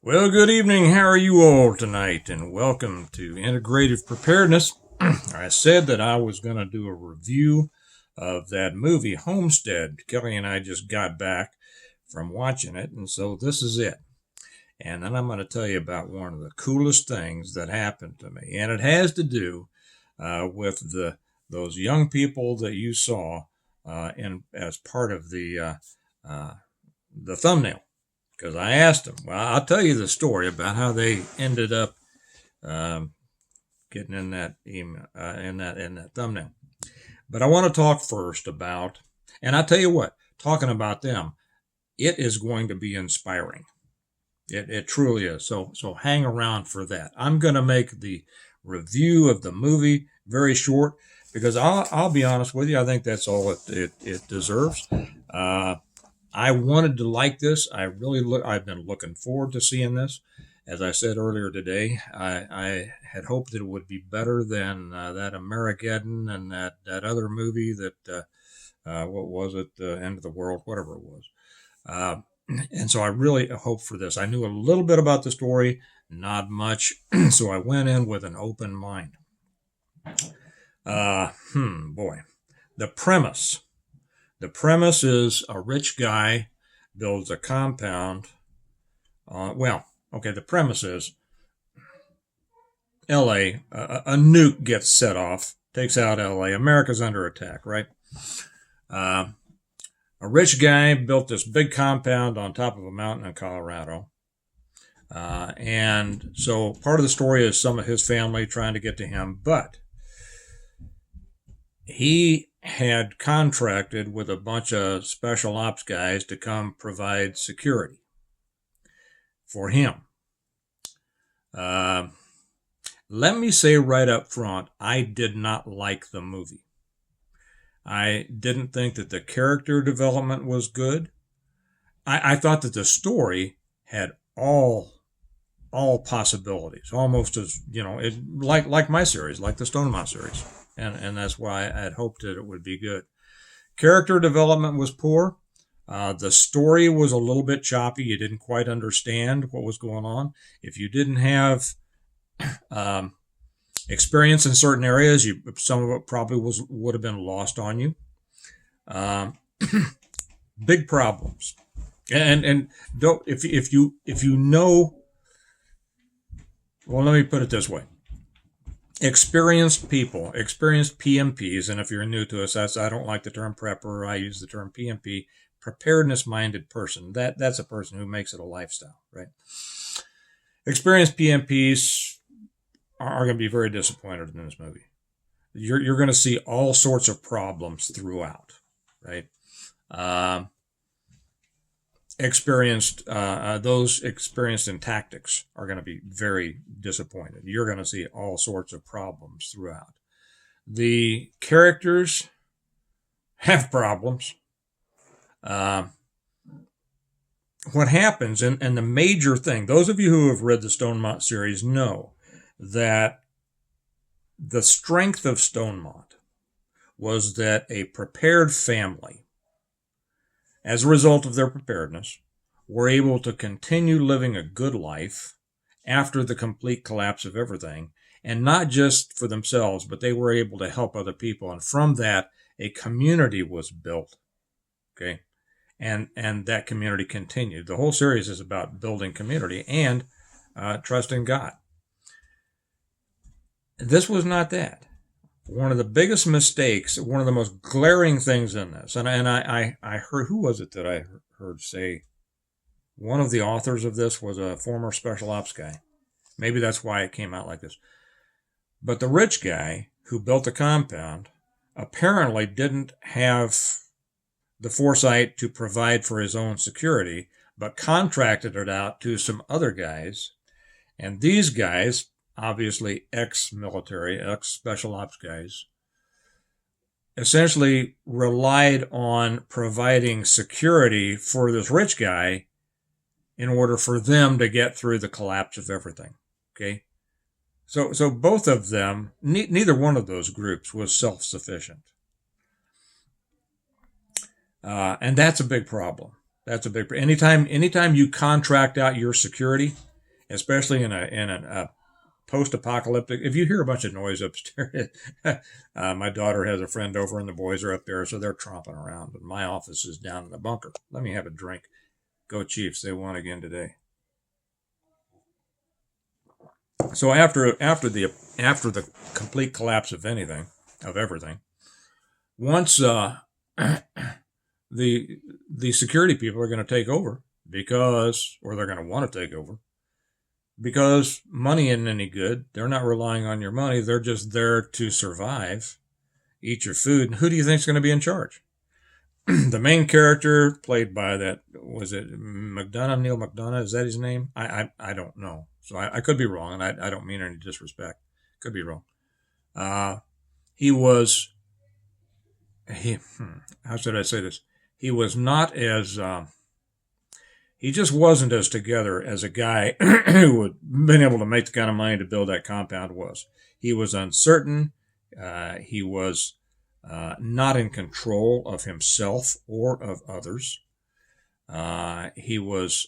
Well, good evening. How are you all tonight? And welcome to Integrative Preparedness. I said that I was going to do a review of that movie, Homestead. Kelly and I just got back from watching it, and so this is it. And then I'm going to tell you about one of the coolest things that happened to me. And it has to do with those young people that you saw as part of the thumbnail. Because I asked them. Well, I'll tell you the story about how they ended up getting in that email, in that thumbnail. But I want to talk first about, and I'll tell you what, talking about them, it is going to be inspiring. It truly is. So hang around for that. I'm going to make the review of the movie very short because I'll be honest with you. I think that's all it deserves. I wanted to like this. I've been looking forward to seeing this. As I said earlier today, I had hoped that it would be better than that Amerigeddon and that other movie that, what was it, The End of the World, whatever it was. And so I really hope for this. I knew a little bit about the story, not much, so I went in with an open mind. Boy. The premise. The premise is a rich guy builds a compound. The premise is L.A., a nuke gets set off, takes out L.A., America's under attack, right? A rich guy built this big compound on top of a mountain in Colorado. And so part of the story is some of his family trying to get to him, but he had contracted with a bunch of special ops guys to come provide security for him. Let me say right up front, I did not like the movie. I didn't think that the character development was good. I thought that the story had all possibilities, almost as, like my series, like the Stonemont series. And that's why I had hoped that it would be good. Character development was poor. The story was a little bit choppy. You didn't quite understand what was going on. If you didn't have experience in certain areas, some of it probably would have been lost on you. Big problems. And don't if you know. Well, let me put it this way. Experienced people, experienced PMPs, and if you're new to us, I don't like the term prepper. I use the term PMP, preparedness-minded person. That's a person who makes it a lifestyle, right? Experienced PMPs are going to be very disappointed in this movie. You're going to see all sorts of problems throughout, right? Those experienced in tactics are going to be very disappointed. You're going to see all sorts of problems throughout. The characters have problems. What happens, and the major thing, those of you who have read the Stonemont series know that the strength of Stonemont was that a prepared family, as a result of their preparedness, were able to continue living a good life after the complete collapse of everything, and not just for themselves, but they were able to help other people. And from that, a community was built, okay? And that community continued. The whole series is about building community and trusting God. This was not that. One of the biggest mistakes, one of the most glaring things in this, and I heard, who was it that I heard say, one of the authors of this was a former special ops guy. Maybe that's why it came out like this. But the rich guy who built the compound apparently didn't have the foresight to provide for his own security, but contracted it out to some other guys. And these guys, obviously ex-military, ex-special ops guys, essentially relied on providing security for this rich guy in order for them to get through the collapse of everything. Okay? So both of them, neither one of those groups was self-sufficient. And that's a big problem. Anytime you contract out your security, especially in a post-apocalyptic. If you hear a bunch of noise upstairs, my daughter has a friend over, and the boys are up there, so they're tromping around. And my office is down in the bunker. Let me have a drink. Go Chiefs! They won again today. So after the complete collapse of everything, once the security people are going to take over or they're going to want to take over because money isn't any good. They're not relying on your money. They're just there to survive, eat your food. And who do you think is going to be in charge? The main character, played by was it Neil McDonough? Is that his name? I don't know. So I could be wrong, and I don't mean any disrespect. Could be wrong. How should I say this? He was not as, he just wasn't as together as a guy who had been able to make the kind of money to build that compound was. He was uncertain. He was not in control of himself or of others. He was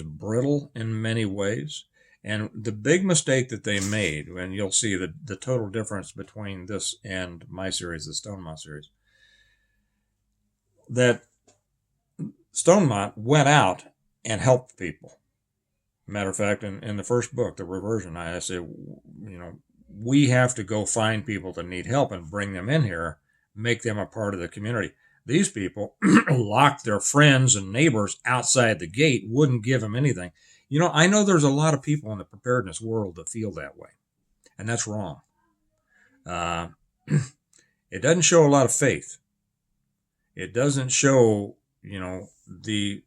brittle in many ways. And the big mistake that they made, and you'll see the total difference between this and my series, the Stonemont series, that Stonemont went out and helped people. Matter of fact, in the first book, The Reversion, I say, we have to go find people that need help and bring them in here, make them a part of the community. These people locked their friends and neighbors outside the gate, wouldn't give them anything. I know there's a lot of people in the preparedness world that feel that way, and that's wrong. It doesn't show a lot of faith. It doesn't show, the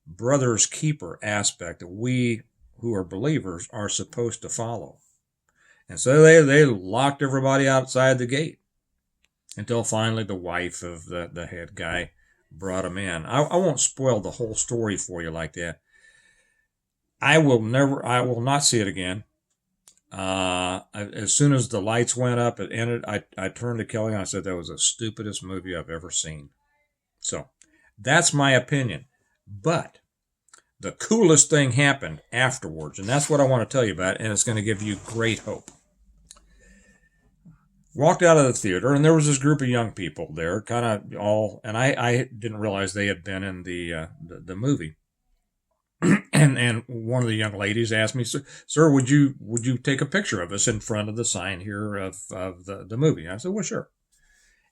brother's keeper aspect that we who are believers are supposed to follow. And so they locked everybody outside the gate until finally the wife of the head guy brought him in. I won't spoil the whole story for you like that. I will not see it again. As soon as the lights went up, it ended. I turned to Kelly and I said, that was the stupidest movie I've ever seen. So that's my opinion. But the coolest thing happened afterwards, and that's what I want to tell you about, and it's going to give you great hope. Walked out of the theater, and there was this group of young people there, kind of all, and I didn't realize they had been in the movie. And one of the young ladies asked me, "Sir, would you take a picture of us in front of the sign here of the movie?" I said, "Well, sure."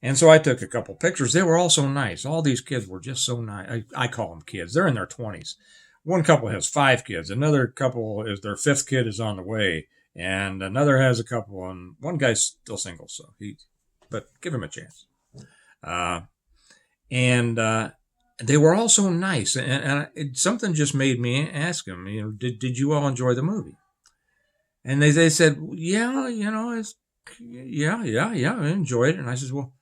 And so I took a couple pictures. They were all so nice. All these kids were just so nice. I call them kids. They're in their 20s. One couple has 5 kids. Another couple their 5th kid is on the way. And another has a couple. And one guy's still single, but give him a chance. They were all so nice. And something just made me ask them, did you all enjoy the movie? And they said, yeah, I enjoyed it. And I said, well,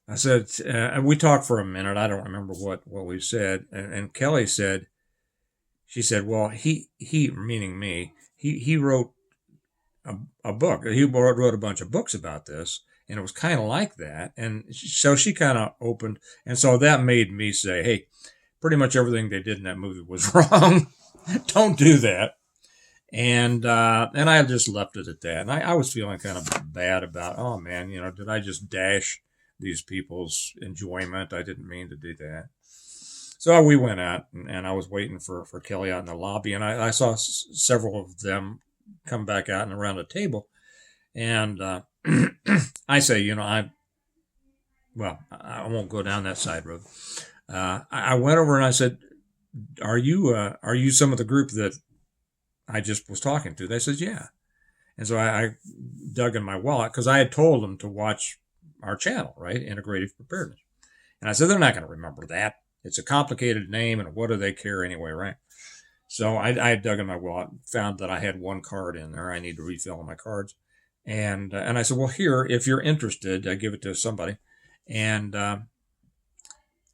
and we talked for a minute. I don't remember what we said. And Kelly said, she said, well, he meaning me, he wrote a book. He wrote a bunch of books about this, and it was kind of like that. And so she kind of opened, and so that made me say, hey, pretty much everything they did in that movie was wrong. Don't do that. And I just left it at that. And I was feeling kind of bad about, oh man, did I just dash these people's enjoyment? I didn't mean to do that. So we went out, and I was waiting for Kelly out in the lobby, and I saw several of them come back out and around the table. And I say, I won't go down that side road. I went over and I said, are you some of the group that I just was talking to? They said, yeah. And so I dug in my wallet because I had told them to watch our channel, right? Integrative Preparedness. And I said, they're not going to remember that. It's a complicated name, and what do they care anyway, right? So I dug in my wallet, found that I had 1 card in there. I need to refill my cards. And I said, well, here, if you're interested, I give it to somebody. And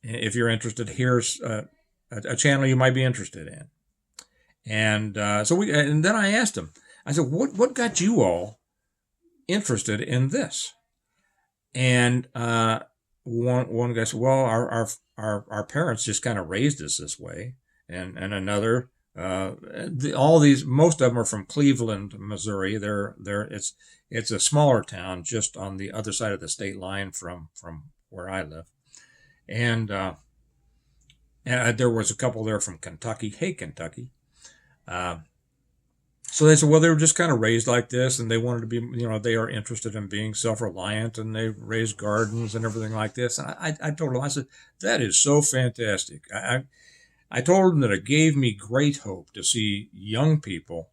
if you're interested, here's a channel you might be interested in. And and then I asked him, I said, what got you all interested in this? And one guy said, well, our parents just kind of raised us this way. And another All these, most of them are from Cleveland, Missouri. It's a smaller town just on the other side of the state line from where I live. And there was a couple there from Kentucky. Hey, Kentucky. Uh, so they said, well, they were just kind of raised like this, and they wanted to be, they are interested in being self-reliant, and they raise gardens and everything like this. And I told them, I said, that is so fantastic. I told them that it gave me great hope to see young people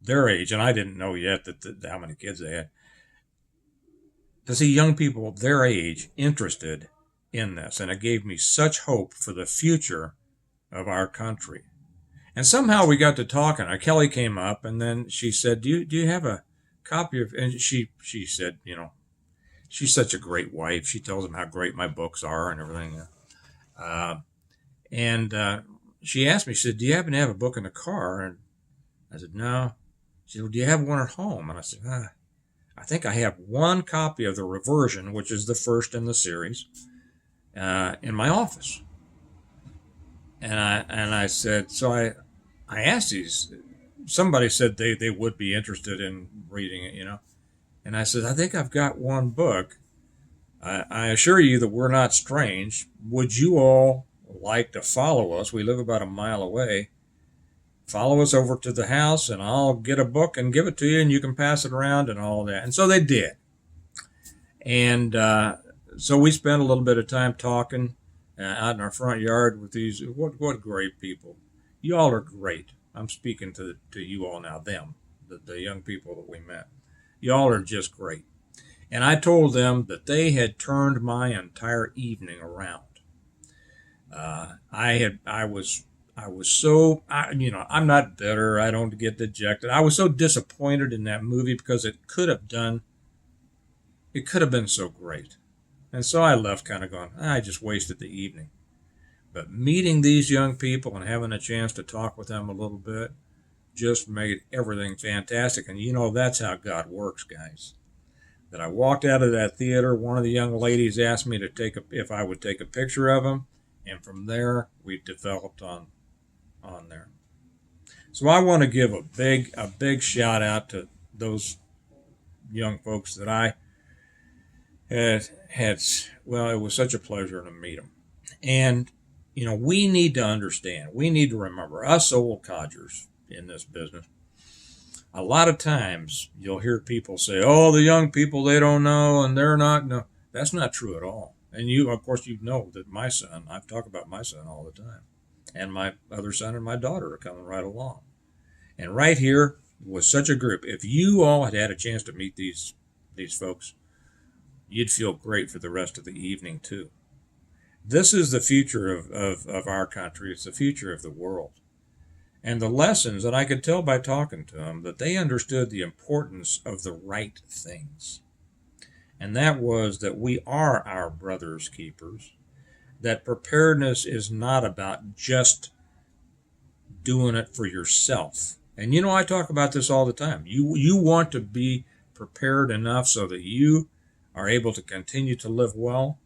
their age, and I didn't know yet how many kids they had, to see young people their age interested in this. And it gave me such hope for the future of our country. And somehow we got to talking. Kelly came up, and then she said, do you have a copy of, and she said, she's such a great wife. She tells them how great my books are and everything. And she asked me, she said, do you happen to have a book in the car? And I said, no. She said, well, do you have one at home? And I said, I think I have one copy of the reversion, which is the first in the series, in my office. And I said, so I asked these, somebody said they would be interested in reading it, And I said, I think I've got one book. I assure you that we're not strange. Would you all like to follow us? We live about a mile away. Follow us over to the house, and I'll get a book and give it to you, and you can pass it around and all that. And so they did. And so we spent a little bit of time talking out in our front yard with these. What great people. You all are great. I'm speaking to you all now, them, the young people that we met. You all are just great. And I told them that they had turned my entire evening around. I was so, I'm not bitter. I don't get dejected. I was so disappointed in that movie because it could have been so great. And so I left kind of going, I just wasted the evening. But meeting these young people and having a chance to talk with them a little bit just made everything fantastic. And that's how God works, guys. That I walked out of that theater, one of the young ladies asked me if I would take a picture of them. And from there, we developed on there. So I want to give a big shout out to those young folks that I had. Well, it was such a pleasure to meet them. And, we need to understand, we need to remember, us old codgers in this business, a lot of times you'll hear people say, oh, the young people, they don't know, and they're not. No, that's not true at all. And of course, that my son, I've talked about my son all the time. And my other son and my daughter are coming right along. And right here was such a group. If you all had had a chance to meet these folks, you'd feel great for the rest of the evening, too. This is the future of our country. It's the future of the world. And the lessons, and I could tell by talking to them, that they understood the importance of the right things. And that was that we are our brother's keepers. That preparedness is not about just doing it for yourself. And I talk about this all the time. You want to be prepared enough so that you are able to continue to live well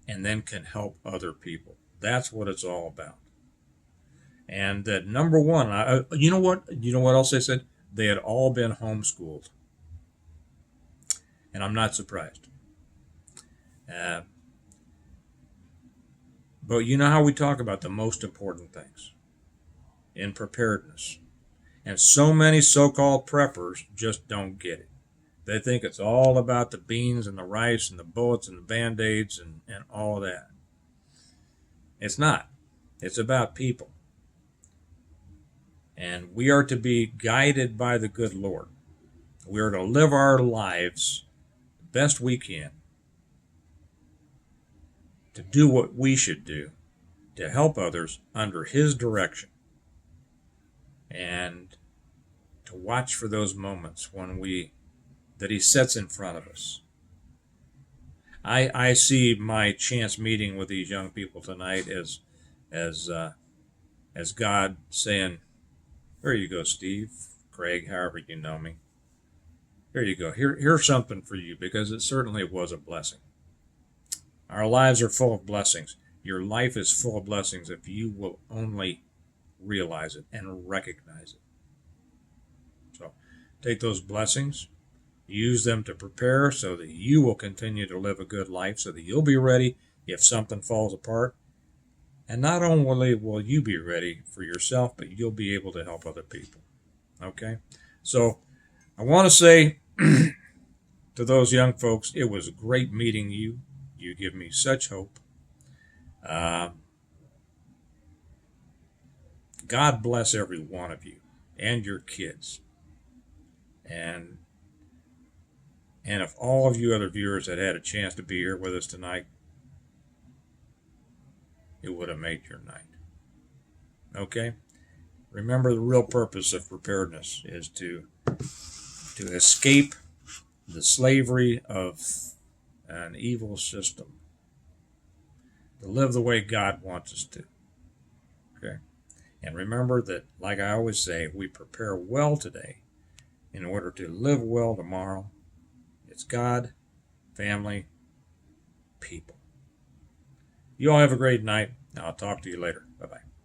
and then can help other people. That's what it's all about. And that number one, you know what else they said? They had all been homeschooled. And I'm not surprised. But you know how we talk about the most important things in preparedness. And so many so-called preppers just don't get it. They think it's all about the beans and the rice and the bullets and the Band-Aids and all that. It's not. It's about people. And we are to be guided by the good Lord. We are to live our lives the best we can to do what we should do to help others under His direction and to watch for those moments that He sets in front of us. I see my chance meeting with these young people tonight as God saying, here you go, Steve, Craig, however you know me. Here you go. Here's something for you, because it certainly was a blessing. Our lives are full of blessings. Your life is full of blessings if you will only realize it and recognize it. So take those blessings, use them to prepare so that you will continue to live a good life, so that you'll be ready if something falls apart. And not only will you be ready for yourself, but you'll be able to help other people. Okay? So I want to say to those young folks, it was great meeting you. You give me such hope. God bless every one of you and your kids. And if all of you other viewers had had a chance to be here with us tonight, it would have made your night. Okay? Remember, the real purpose of preparedness is to escape the slavery of an evil system, to live the way God wants us to. Okay? And remember that, like I always say, we prepare well today in order to live well tomorrow. It's God, family, people. You all have a great night. I'll talk to you later. Bye-bye.